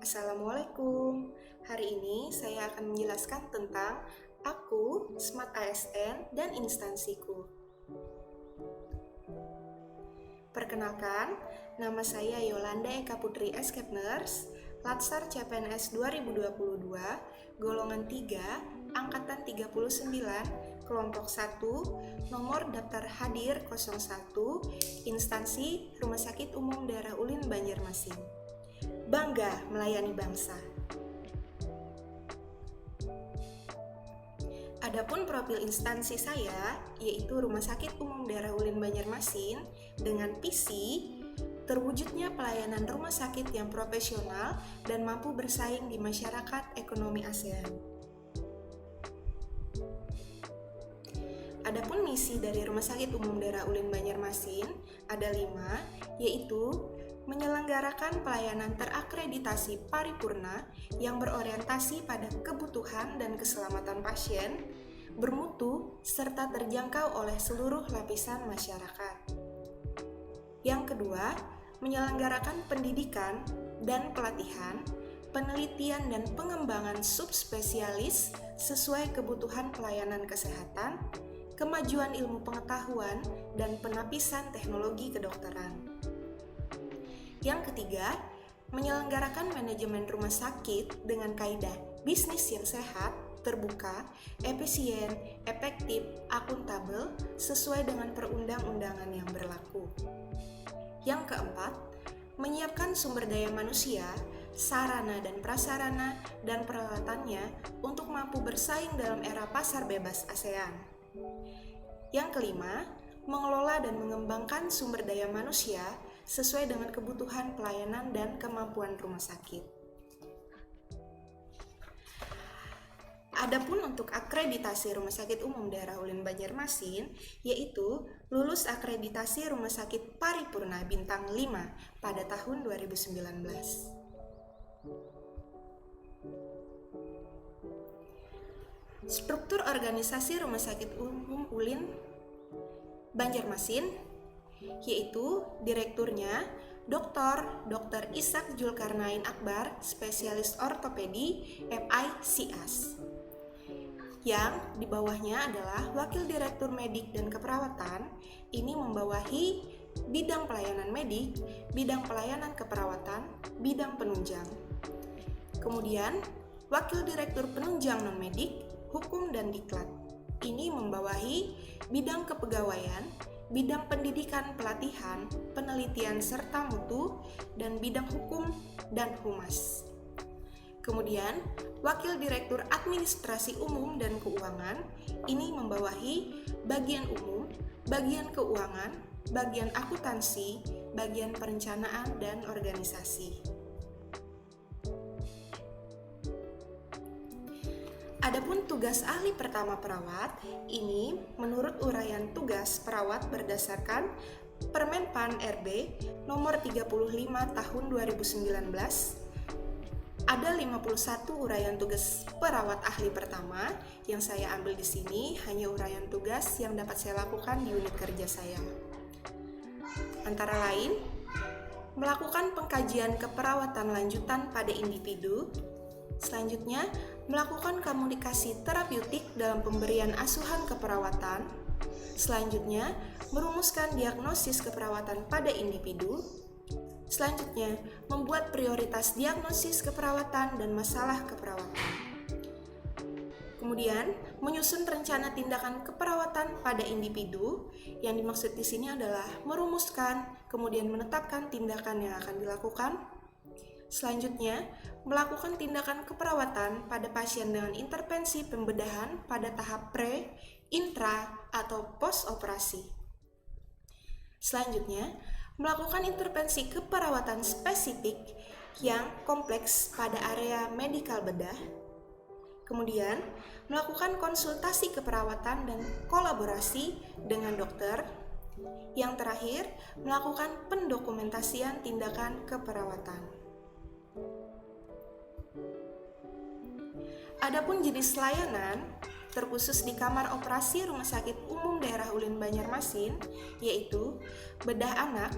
Assalamualaikum. Hari ini saya akan menjelaskan tentang aku, Smart ASN, dan instansiku. Perkenalkan, nama saya Yolanda Eka Putri Escape Nurse, Latsar CPNS 2022, golongan 3, angkatan 39, kelompok 1, nomor daftar hadir 01, instansi Rumah Sakit Umum Daerah Ulin Banjarmasin. Bangga melayani bangsa. Adapun profil instansi saya, yaitu Rumah Sakit Umum Daerah Ulin Banjarmasin, dengan visi terwujudnya pelayanan rumah sakit yang profesional dan mampu bersaing di masyarakat ekonomi ASEAN. Adapun misi dari Rumah Sakit Umum Daerah Ulin Banjarmasin ada 5, yaitu menyelenggarakan pelayanan terakreditasi paripurna yang berorientasi pada kebutuhan dan keselamatan pasien, bermutu, serta terjangkau oleh seluruh lapisan masyarakat. Yang kedua, menyelenggarakan pendidikan dan pelatihan, penelitian dan pengembangan subspesialis sesuai kebutuhan pelayanan kesehatan, kemajuan ilmu pengetahuan, dan penapisan teknologi kedokteran. Yang ketiga, menyelenggarakan manajemen rumah sakit dengan kaidah bisnis yang sehat, terbuka, efisien, efektif, akuntabel, sesuai dengan perundang-undangan yang berlaku. Yang keempat, menyiapkan sumber daya manusia, sarana dan prasarana, dan peralatannya untuk mampu bersaing dalam era pasar bebas ASEAN. Yang kelima, mengelola dan mengembangkan sumber daya manusia sesuai dengan kebutuhan pelayanan dan kemampuan rumah sakit. Adapun untuk akreditasi Rumah Sakit Umum Daerah Ulin Banjarmasin, yaitu lulus akreditasi Rumah Sakit Paripurna Bintang 5 pada tahun 2019. Struktur organisasi Rumah Sakit Umum Ulin Banjarmasin, yaitu direkturnya Dr. Ishak Zulkarnain Akbar, spesialis ortopedi FICS. Yang di bawahnya adalah wakil direktur medik dan keperawatan. Ini membawahi bidang pelayanan medik, bidang pelayanan keperawatan, bidang penunjang. Kemudian wakil direktur penunjang non-medik, hukum dan diklat. Ini membawahi bidang kepegawaian, bidang pendidikan pelatihan, penelitian serta mutu, dan bidang hukum dan humas. Kemudian, Wakil Direktur Administrasi Umum dan Keuangan ini membawahi bagian umum, bagian keuangan, bagian akuntansi, bagian perencanaan dan organisasi. Adapun tugas ahli pertama perawat, ini menurut uraian tugas perawat berdasarkan Permenpan RB nomor 35 tahun 2019, ada 51 uraian tugas perawat ahli pertama. Yang saya ambil di sini hanya uraian tugas yang dapat saya lakukan di unit kerja saya. Antara lain, melakukan pengkajian keperawatan lanjutan pada individu. Selanjutnya, melakukan komunikasi terapeutik dalam pemberian asuhan keperawatan. Selanjutnya, merumuskan diagnosis keperawatan pada individu. Selanjutnya, membuat prioritas diagnosis keperawatan dan masalah keperawatan. Kemudian, menyusun rencana tindakan keperawatan pada individu. Yang dimaksud di sini adalah merumuskan, kemudian menetapkan tindakan yang akan dilakukan. Selanjutnya, melakukan tindakan keperawatan pada pasien dengan intervensi pembedahan pada tahap pre, intra, atau post-operasi. Selanjutnya, melakukan intervensi keperawatan spesifik yang kompleks pada area medikal bedah. Kemudian, melakukan konsultasi keperawatan dan kolaborasi dengan dokter. Yang terakhir, melakukan pendokumentasian tindakan keperawatan. Adapun jenis layanan, terkhusus di kamar operasi Rumah Sakit Umum Daerah Ulin Banjarmasin, yaitu bedah anak,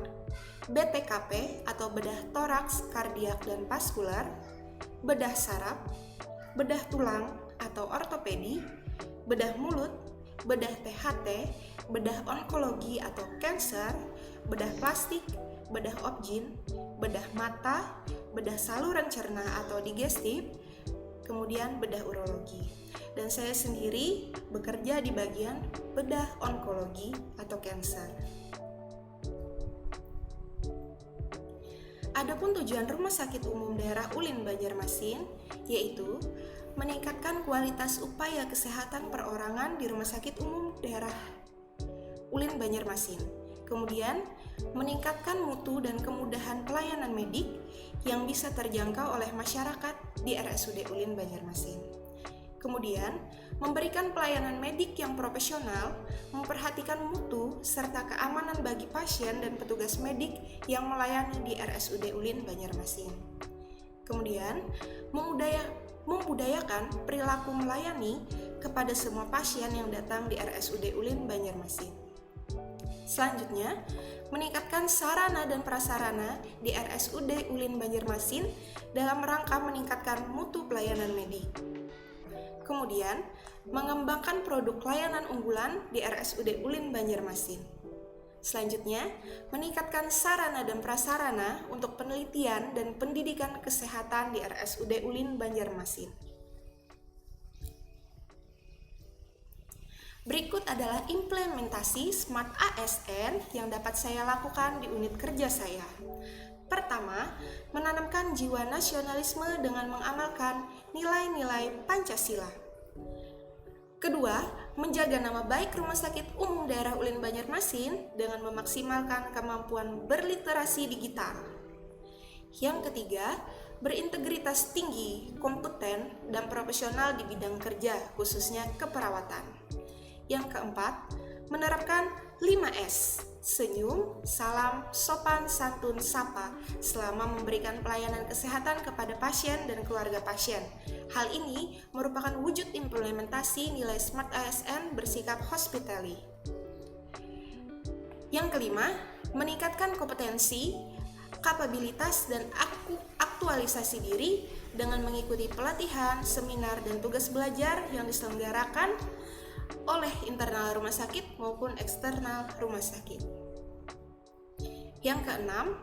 BTKP atau bedah toraks, kardiak, dan vaskular, bedah saraf, bedah tulang atau ortopedi, bedah mulut, bedah THT, bedah onkologi atau kanker, bedah plastik, bedah objin, bedah mata, bedah saluran cerna atau digestif, kemudian bedah urologi. Dan saya sendiri bekerja di bagian bedah onkologi atau kanker. Adapun tujuan Rumah Sakit Umum Daerah Ulin Banjarmasin yaitu meningkatkan kualitas upaya kesehatan perorangan di Rumah Sakit Umum Daerah Ulin Banjarmasin. Kemudian, meningkatkan mutu dan kemudahan pelayanan medik yang bisa terjangkau oleh masyarakat di RSUD Ulin Banjarmasin. Kemudian, memberikan pelayanan medik yang profesional, memperhatikan mutu serta keamanan bagi pasien dan petugas medik yang melayani di RSUD Ulin Banjarmasin. Kemudian, membudayakan perilaku melayani kepada semua pasien yang datang di RSUD Ulin Banjarmasin. Selanjutnya, meningkatkan sarana dan prasarana di RSUD Ulin Banjarmasin dalam rangka meningkatkan mutu pelayanan medik. Kemudian, mengembangkan produk layanan unggulan di RSUD Ulin Banjarmasin. Selanjutnya, meningkatkan sarana dan prasarana untuk penelitian dan pendidikan kesehatan di RSUD Ulin Banjarmasin. Berikut adalah implementasi Smart ASN yang dapat saya lakukan di unit kerja saya. Pertama, menanamkan jiwa nasionalisme dengan mengamalkan nilai-nilai Pancasila. Kedua, menjaga nama baik Rumah Sakit Umum Daerah Ulin Banjarmasin dengan memaksimalkan kemampuan berliterasi digital. Yang ketiga, berintegritas tinggi, kompeten, dan profesional di bidang kerja, khususnya keperawatan. Yang keempat, menerapkan 5S, senyum, salam, sopan, santun, sapa, selama memberikan pelayanan kesehatan kepada pasien dan keluarga pasien. Hal ini merupakan wujud implementasi nilai Smart ASN bersikap hospitality. Yang kelima, meningkatkan kompetensi, kapabilitas, dan aktualisasi diri dengan mengikuti pelatihan, seminar, dan tugas belajar yang diselenggarakan oleh internal rumah sakit maupun eksternal rumah sakit. Yang keenam,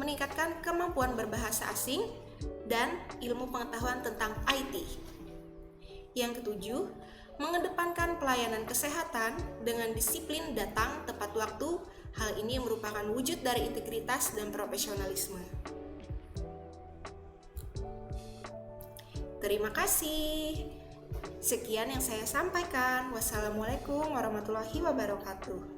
meningkatkan kemampuan berbahasa asing dan ilmu pengetahuan tentang IT. Yang ketujuh, mengedepankan pelayanan kesehatan dengan disiplin datang tepat waktu. Hal ini merupakan wujud dari integritas dan profesionalisme. Terima kasih. Sekian yang saya sampaikan. Wassalamualaikum warahmatullahi wabarakatuh.